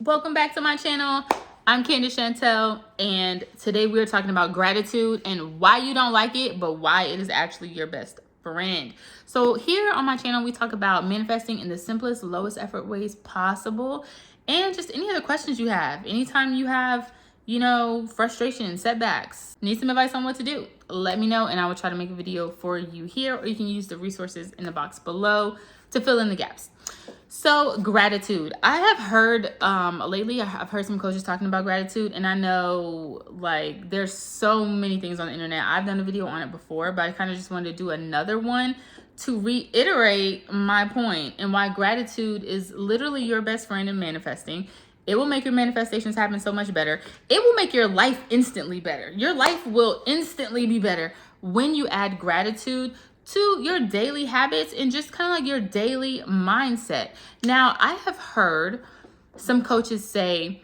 Welcome back to my channel. I'm Candace and today we're talking about gratitude and why you don't like it, but why it is actually your best friend. So here on my channel, we talk about manifesting in the simplest, lowest effort ways possible, and just any other questions you have. Anytime you have, frustration, setbacks, need some advice on what to do, let me know and I will try to make a video for you here, or you can use the resources in the box below to fill in the gaps. So gratitude. I have heard lately, I've heard some coaches talking about gratitude, and I know like there's so many things on the internet. I've done a video on it before, but I kind of just wanted to do another one to reiterate my point and why gratitude is literally your best friend in manifesting. It will make your manifestations happen so much better. It will make your life instantly better. Your life will instantly be better when you add gratitude to your daily habits and just kind of like your daily mindset. Now, I have heard some coaches say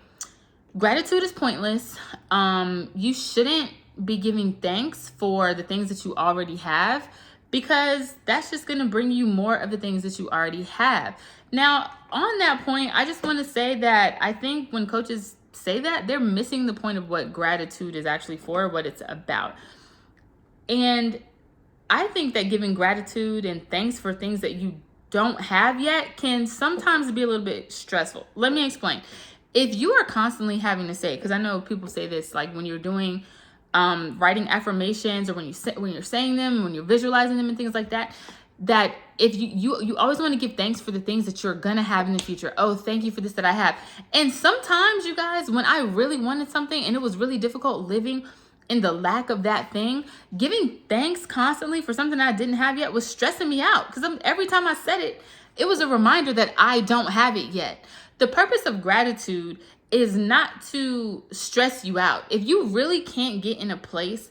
gratitude is pointless. You shouldn't be giving thanks for the things that you already have, because that's just going to bring you more of the things that you already have. Now, on that point, I just want to say that I think when coaches say that, they're missing the point of what gratitude is actually for, what it's about. And I think that giving gratitude and thanks for things that you don't have yet can sometimes be a little bit stressful. Let me explain. If you are constantly having to say, because I know people say this, like when you're doing writing affirmations, or when you're saying them, when you're visualizing them and things like that, that if you always want to give thanks for the things that you're gonna have in the future. Oh, thank you for this that I have. And sometimes, you guys, when I really wanted something and it was really difficult living in the lack of that thing, giving thanks constantly for something I didn't have yet was stressing me out, because every time I said it, it was a reminder that I don't have it yet. The purpose of gratitude is not to stress you out. If you really can't get in a place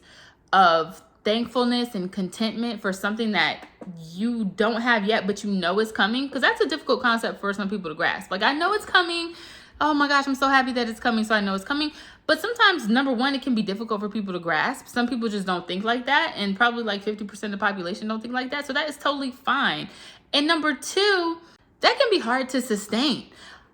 of thankfulness and contentment for something that you don't have yet, but you know is coming, because that's a difficult concept for some people to grasp. Like, I know it's coming. Oh my gosh, I'm so happy that it's coming, so I know it's coming. But sometimes, number one, it can be difficult for people to grasp. Some people just don't think like that, and probably like 50% of the population don't think like that, so that is totally fine. And number two, that can be hard to sustain.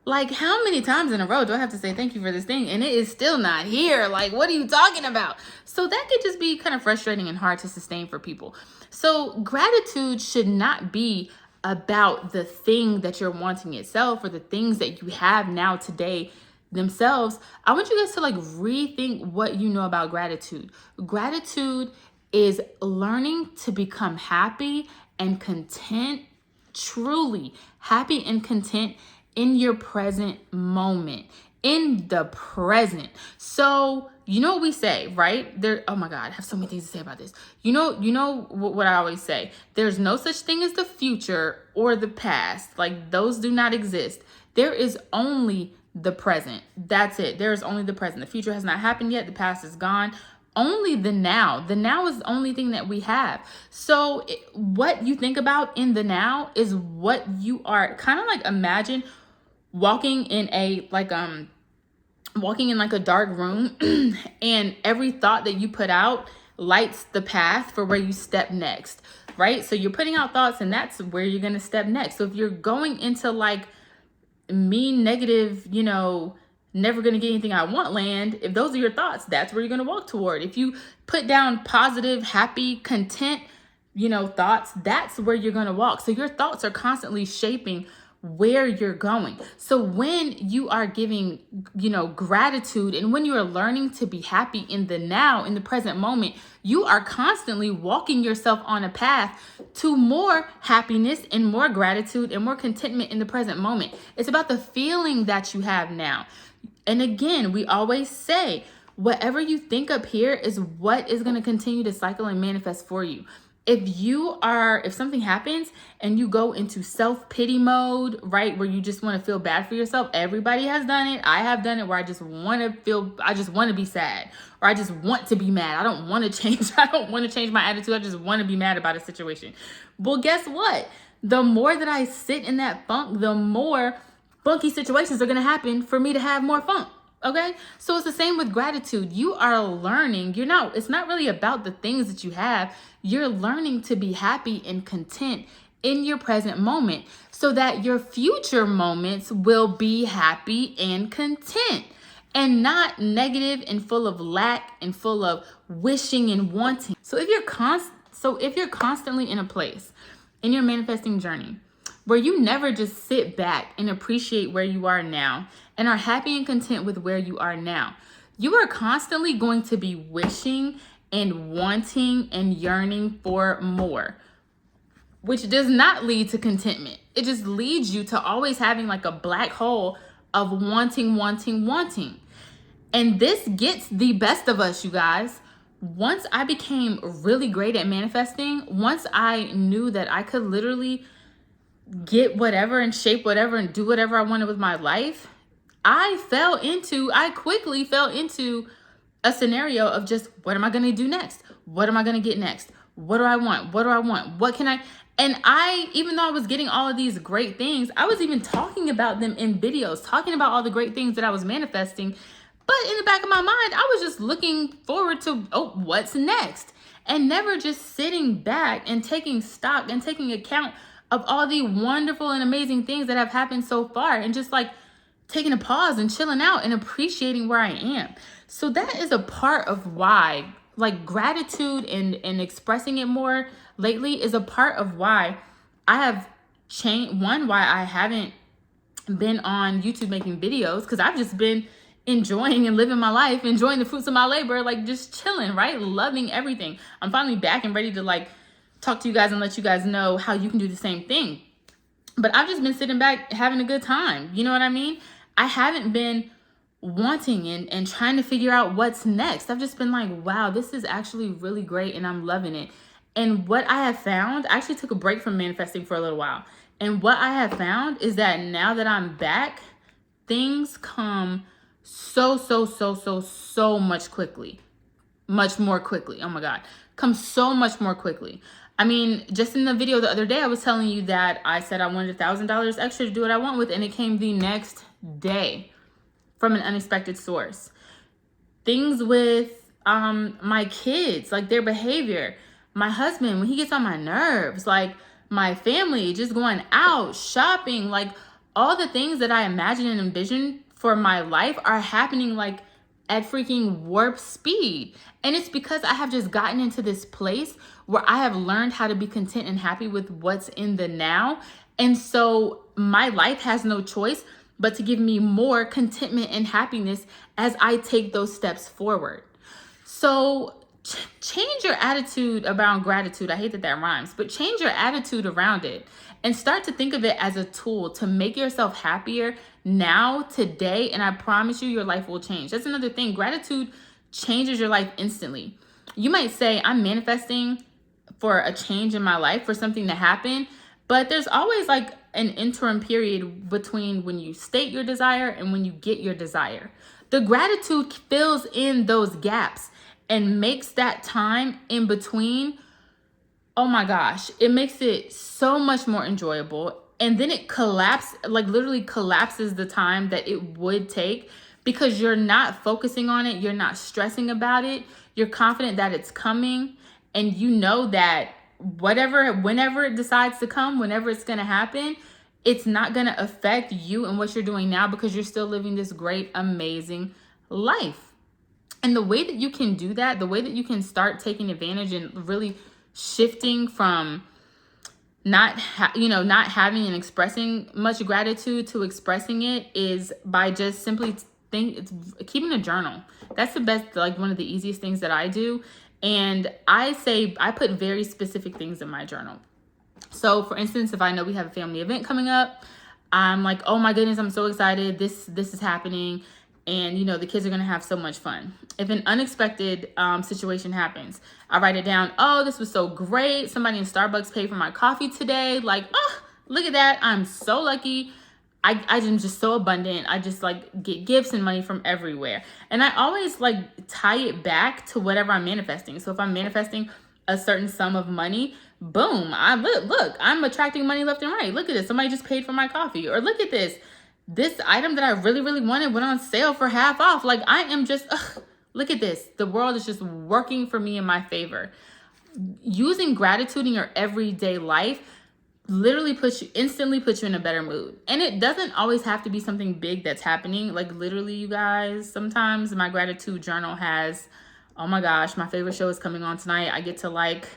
Like, how many times in a row do I have to say thank you for this thing and it is still not here? Like, what are you talking about? So that could just be kind of frustrating and hard to sustain for people. So gratitude should not be about the thing that you're wanting itself, or the things that you have now today themselves. I want you guys to like rethink what you know about gratitude. Gratitude is learning to become happy and content, truly happy and content in your present moment, in the present. So, you know what we say, right? Oh my God, I have so many things to say about this. You know what I always say. There's no such thing as the future or the past. Like, those do not exist. There is only the present. That's it. There is only the present. The future has not happened yet. The past is gone. Only the now. The now is the only thing that we have. So what you think about in the now is what you are. Kind of like, imagine walking in a dark room and every thought that you put out lights the path for where you step next, right? So you're putting out thoughts and that's where you're going to step next. So if you're going into like mean, negative, never going to get anything I want land, if those are your thoughts, that's where you're going to walk toward. If you put down positive, happy, content, thoughts, that's where you're going to walk. So your thoughts are constantly shaping where you're going. So when you are giving, gratitude, and when you are learning to be happy in the now, in the present moment, you are constantly walking yourself on a path to more happiness and more gratitude and more contentment in the present moment. It's about the feeling that you have now. And again, we always say, whatever you think up here is what is going to continue to cycle and manifest for you. If something happens and you go into self-pity mode, right, where you just want to feel bad for yourself, everybody has done it. I have done it, where I just want to be sad, or I just want to be mad. I don't want to change. I don't want to change my attitude. I just want to be mad about a situation. Well, guess what? The more that I sit in that funk, the more funky situations are going to happen for me to have more funk. Okay, so it's the same with gratitude. You are learning. It's not really about the things that you have. You're learning to be happy and content in your present moment so that your future moments will be happy and content and not negative and full of lack and full of wishing and wanting. So if you're constantly in a place in your manifesting journey where you never just sit back and appreciate where you are now and are happy and content with where you are now, you are constantly going to be wishing and wanting and yearning for more, which does not lead to contentment. It just leads you to always having like a black hole of wanting, wanting, wanting. And this gets the best of us, you guys. Once I became really great at manifesting, once I knew that I could literally get whatever and shape whatever and do whatever I wanted with my life, I quickly fell into a scenario of just, what am I going to do next? What am I going to get next? What do I want? What do I want? What can I? And even though I was getting all of these great things, I was even talking about them in videos, talking about all the great things that I was manifesting. But in the back of my mind, I was just looking forward to, what's next? And never just sitting back and taking stock and taking account of all the wonderful and amazing things that have happened so far, and just like taking a pause and chilling out and appreciating where I am. So that is a part of why, like, gratitude and expressing it more lately is a part of why I have changed. One, why I haven't been on YouTube making videos, because I've just been enjoying and living my life, enjoying the fruits of my labor, like just chilling, right? Loving everything. I'm finally back and ready to like talk to you guys and let you guys know how you can do the same thing. But I've just been sitting back having a good time. You know what I mean? I haven't been wanting and trying to figure out what's next. I've just been like, wow, this is actually really great and I'm loving it. And what I have found, I actually took a break from manifesting for a little while. And what I have found is that now that I'm back, things come so much more quickly. Oh my God, come so much more quickly. I mean, just in the video the other day, I was telling you that I said I wanted $1,000 extra to do what I want with, and it came the next day from an unexpected source. Things with my kids, like their behavior, my husband, when he gets on my nerves, like my family, just going out, shopping, like all the things that I imagine and envision for my life are happening like at freaking warp speed. And it's because I have just gotten into this place where I have learned how to be content and happy with what's in the now. And so my life has no choice but to give me more contentment and happiness as I take those steps forward. So change your attitude around gratitude. I hate that that rhymes, but change your attitude around it and start to think of it as a tool to make yourself happier now, today, and I promise you, your life will change. That's another thing. Gratitude changes your life instantly. You might say, I'm manifesting for a change in my life, for something to happen, but there's always like an interim period between when you state your desire and when you get your desire. The gratitude fills in those gaps and makes that time in between, oh my gosh, it makes it so much more enjoyable. And then it literally collapses the time that it would take, because you're not focusing on it. You're not stressing about it. You're confident that it's coming. And you know that whenever it decides to come, whenever it's going to happen, it's not going to affect you and what you're doing now, because you're still living this great, amazing life. And the way that you can do that, the way that you can start taking advantage and really shifting from not having and expressing much gratitude to expressing it, is by just simply keeping a journal. That's the best, like one of the easiest things that I do. And I put very specific things in my journal. So for instance, if I know we have a family event coming up, I'm like, oh my goodness, I'm so excited. This is happening. And, the kids are going to have so much fun. If an unexpected situation happens, I write it down. Oh, this was so great. Somebody in Starbucks paid for my coffee today. Like, oh, look at that. I'm so lucky. I'm just so abundant. I just like get gifts and money from everywhere. And I always like tie it back to whatever I'm manifesting. So if I'm manifesting a certain sum of money, boom, look, I'm attracting money left and right. Look at this. Somebody just paid for my coffee. Or look at this. This item that I really, really wanted went on sale for half off. Like I am just, look at this. The world is just working for me in my favor. Using gratitude in your everyday life literally instantly puts you in a better mood. And it doesn't always have to be something big that's happening. Like literally, you guys, sometimes my gratitude journal has, oh my gosh, my favorite show is coming on tonight. I get to like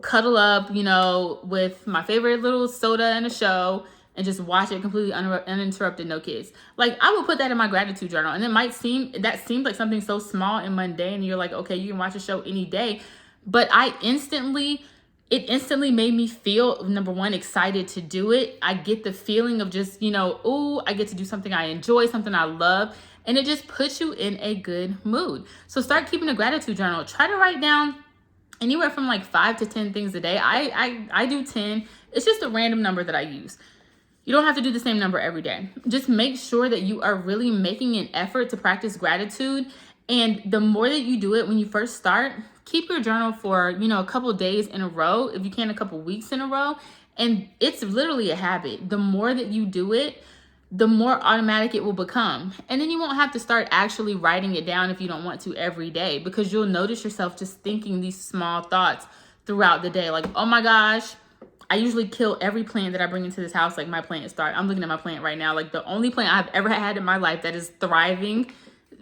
cuddle up, you know, with my favorite little soda and a show and just watch it completely uninterrupted, no kids. Like I would put that in my gratitude journal, and that seems like something so small and mundane, and you're like, okay, you can watch a show any day, but it instantly made me feel, number one, excited to do it. I get the feeling of just, you know, ooh, I get to do something I enjoy, something I love, and it just puts you in a good mood. So start keeping a gratitude journal. Try to write down anywhere from like 5 to 10 things a day. I do 10. It's just a random number that I use. You don't have to do the same number every day. Just make sure that you are really making an effort to practice gratitude. And the more that you do it when you first start, keep your journal for, you know, a couple of days in a row, if you can, a couple of weeks in a row. And it's literally a habit. The more that you do it, the more automatic it will become. And then you won't have to start actually writing it down if you don't want to every day, because you'll notice yourself just thinking these small thoughts throughout the day. Like, oh my gosh, I usually kill every plant that I bring into this house. Like my plant is starting. I'm looking at my plant right now. Like the only plant I've ever had in my life that is thriving,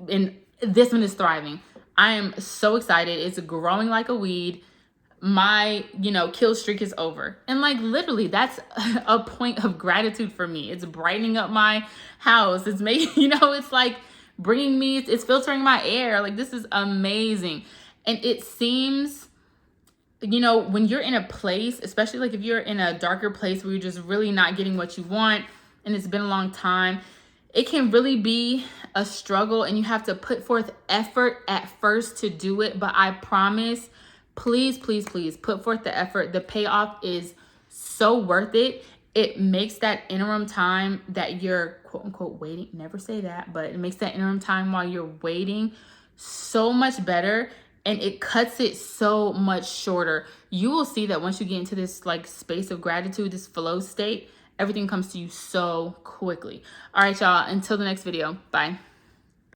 and this one is thriving. I am so excited. It's growing like a weed. My, you know, kill streak is over. And like literally that's a point of gratitude for me. It's brightening up my house. It's making, you know, it's like bringing me, it's filtering my air. Like this is amazing. And it seems, you know, when you're in a place, especially like if you're in a darker place where you're just really not getting what you want and it's been a long time, it can really be a struggle and you have to put forth effort at first to do it. But I promise, please, please, please put forth the effort. The payoff is so worth it. It makes that interim time that you're quote unquote waiting, never say that, but it makes that interim time while you're waiting so much better. And it cuts it so much shorter. You will see that once you get into this like space of gratitude, this flow state, everything comes to you so quickly. All right, y'all, until the next video, bye.